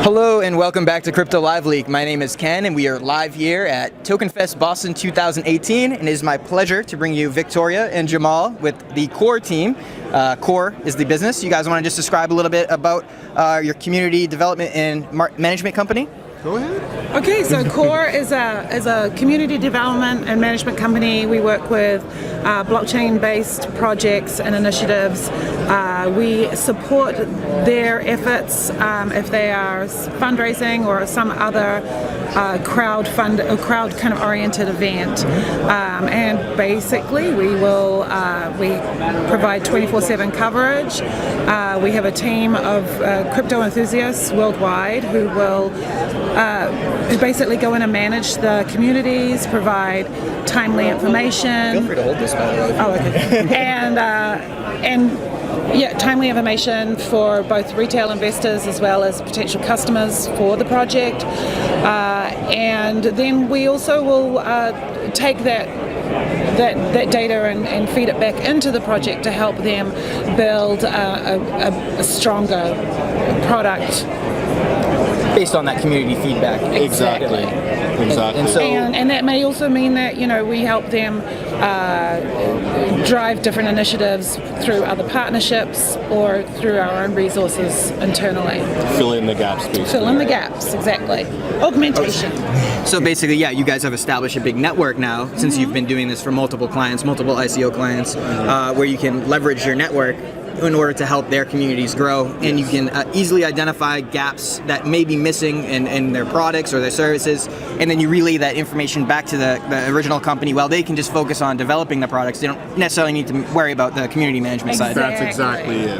Hello and welcome back to CryptoLiveLeak. My name is Ken and we are live here at Tokenfest Boston 2018, and it is my pleasure to bring you Victoria and Jamaal with the Core team. Core is the business. You guys want to just describe a little bit about your community development and management company? Go ahead. Okay, so Core is a community development and management company. We work with blockchain-based projects and initiatives. We support their efforts if they are fundraising or some other crowd kind of oriented event. And basically, we provide 24/7 coverage. We have a team of crypto enthusiasts worldwide who will basically go in and manage the communities, provide timely information. Feel free to hold this, by the way. Oh, okay. and timely information for both retail investors as well as potential customers for the project. And then we also will take that data and feed it back into the project to help them build a stronger product. Based on that community feedback. Exactly. And that may also mean that we help them drive different initiatives through other partnerships or through our own resources internally. Fill in the gaps, basically. Fill in the gaps, exactly. Augmentation. So basically, yeah, you guys have established a big network now since you've been doing this for multiple clients, multiple ICO clients, where you can leverage your network in order to help their communities grow, and you can easily identify gaps that may be missing in their products or their services, and then you relay that information back to the original company while they can just focus on developing the products. They don't necessarily need to worry about the community management side. That's exactly it.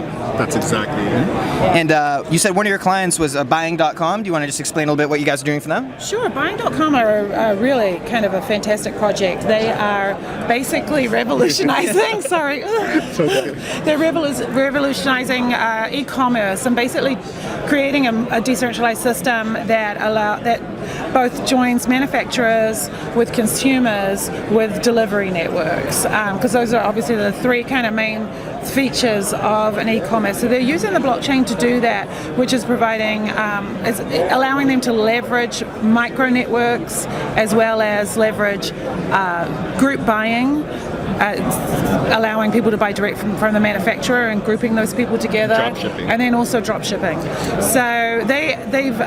And you said one of your clients was Buying.com. Do you want to just explain a little bit what you guys are doing for them? Sure. Buying.com are really kind of a fantastic project. They are basically revolutionizing. Sorry. They're revolutionizing e-commerce and basically creating a decentralized system that both joins manufacturers with consumers with delivery networks, because those are obviously the three kind of main features of an e-commerce. So they're using the blockchain to do that, which is providing, is allowing them to leverage micro networks as well as leverage group buying. Allowing people to buy direct from the manufacturer and grouping those people together, Dropshipping. and then also drop shipping. So they've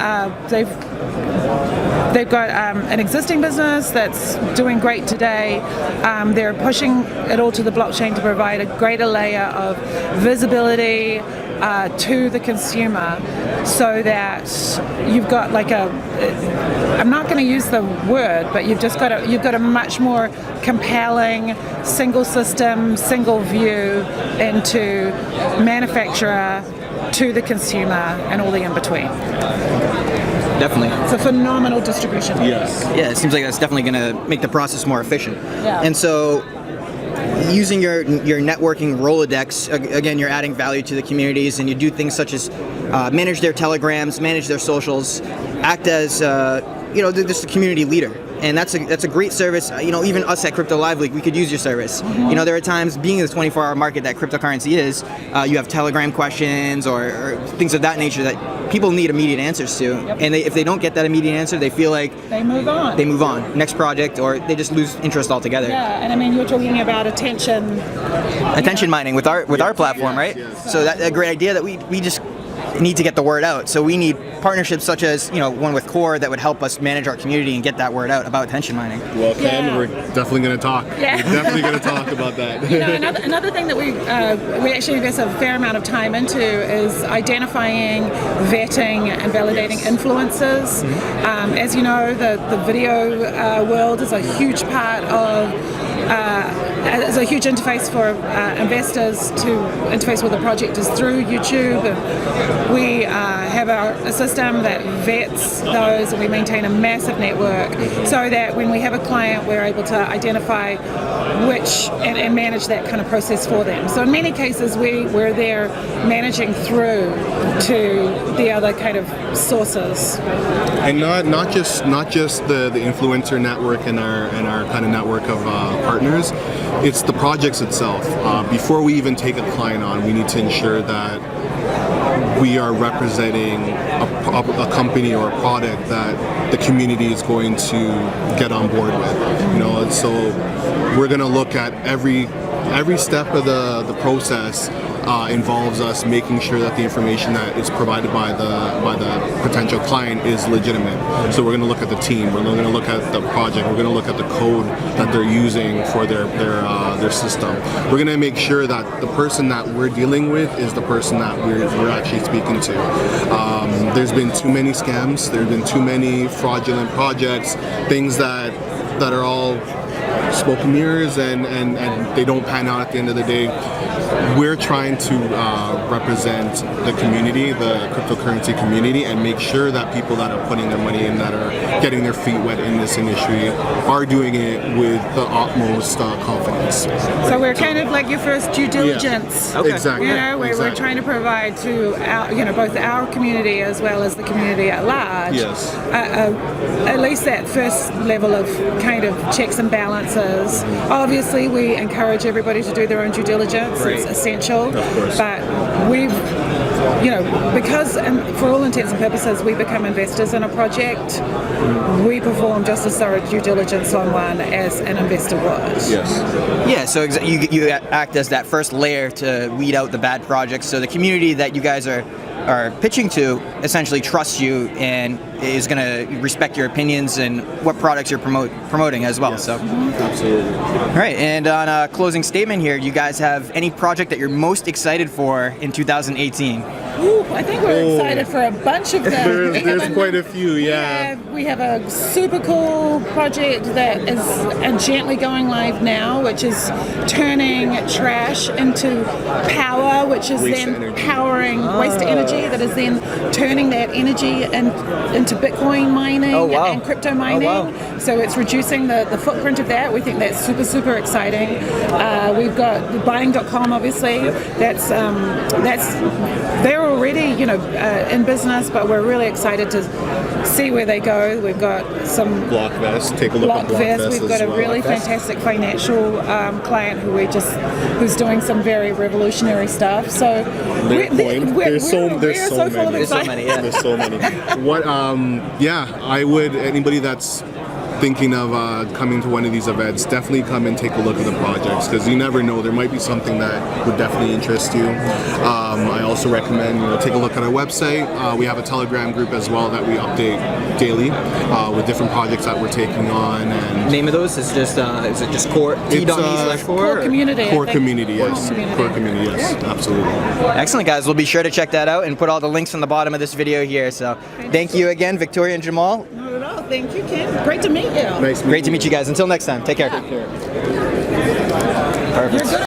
got an existing business that's doing great today. They're pushing it all to the blockchain to provide a greater layer of visibility to the consumer, so that you've got I'm not going to use the word, but you've got a much more compelling single system, single view into manufacturer to the consumer and all the in between. Definitely. It's a phenomenal distribution. Yes. Yeah, it seems like that's definitely going to make the process more efficient. Yeah. And so, using your networking Rolodex, again, you're adding value to the communities, and you do things such as manage their telegrams, manage their socials, act as just a community leader. And that's a great service. Even us at CryptoLiveLeak, we could use your service. Mm-hmm. There are times, being in the 24-hour market that cryptocurrency is, you have telegram questions or things of that nature that people need immediate answers to. Yep. And if they don't get that immediate answer, they feel like They move on. they move on, next project, or they just lose interest altogether. Yeah, and I mean, you're talking about attention Mining with our platform, right? yes. So that's a great idea that we just need to get the word out. So we need partnerships such as one with Core that would help us manage our community and get that word out about attention mining. Well, Ken, Yeah. we're definitely going to talk. Yeah. We're definitely going to talk about that. Another thing that we actually invest a fair amount of time into is identifying, vetting, and validating influencers. As you know, the video world is a huge part of. As a huge interface for investors to interface with the project is through YouTube. And we have a system that vets those, and we maintain a massive network so that when we have a client, we're able to identify which and manage that kind of process for them. So in many cases, we're there managing through to the other kind of sources. And not just the influencer network and our kind of network of partners. It's the projects itself. Before we even take a client on, we need to ensure that we are representing a company or a product that the community is going to get on board with. You know, and so we're going to look at every step of the process. Involves us making sure that the information that is provided by the potential client is legitimate. So we're going to look at the team, we're going to look at the project, we're going to look at the code that they're using for their system. We're going to make sure that the person that we're dealing with is the person that we're actually speaking to. There's been too many scams, there's been too many fraudulent projects, things that are all smoke and mirrors and they don't pan out at the end of the day. We're trying to represent the community, the cryptocurrency community, and make sure that people that are putting their money in, that are getting their feet wet in this industry, are doing it with the utmost confidence. So we're kind of like your first due diligence. Yeah. Okay. Exactly. You know, we're trying to provide to our, both our community as well as the community at large. Yes. At least that first level of kind of checks and balances. Obviously, we encourage everybody to do their own due diligence. Right. It's essential. Of course. But we've, because for all intents and purposes we become investors in a project, we perform just as thorough due diligence on one as an investor would. Yes. Yeah, so you act as that first layer to weed out the bad projects. So the community that you guys are pitching to essentially trusts you and is going to respect your opinions and what products you're promoting as well. Yes. So, absolutely. All right, and on a closing statement here, do you guys have any project that you're most excited for in 2018? Ooh, I think we're excited for a bunch of them. There's quite a few, yeah. We have a super cool project that is gently going live now, which is turning trash into power, which is Waste then energy. powering waste energy, that is then turning that energy into Bitcoin mining and crypto mining. So it's reducing the footprint of that. We think that's super, super exciting. We've got buying.com, obviously. They're already, in business, but we're really excited to see where they go. We've got some Blockvest. Take a look at Blockvest. We've got a really fantastic financial client who's doing some very revolutionary stuff. So there's so many. There's so many. Yeah. There's so many. I would, anybody that's thinking of coming to one of these events, definitely come and take a look at the projects, because you never know, there might be something that would definitely interest you. I also recommend take a look at our website. We have a Telegram group as well that we update daily with different projects that we're taking on. And name of those is it just core t.me/core? Core community. Core community, yes. Core community, yes. Absolutely. Excellent, guys. We'll be sure to check that out and put all the links on the bottom of this video here. So thank you again, Victoria and Jamaal. Not at all. Thank you, Ken. Great to meet you. Nice. Great to meet you guys. Until next time. Take care. Take care. Perfect. You're good.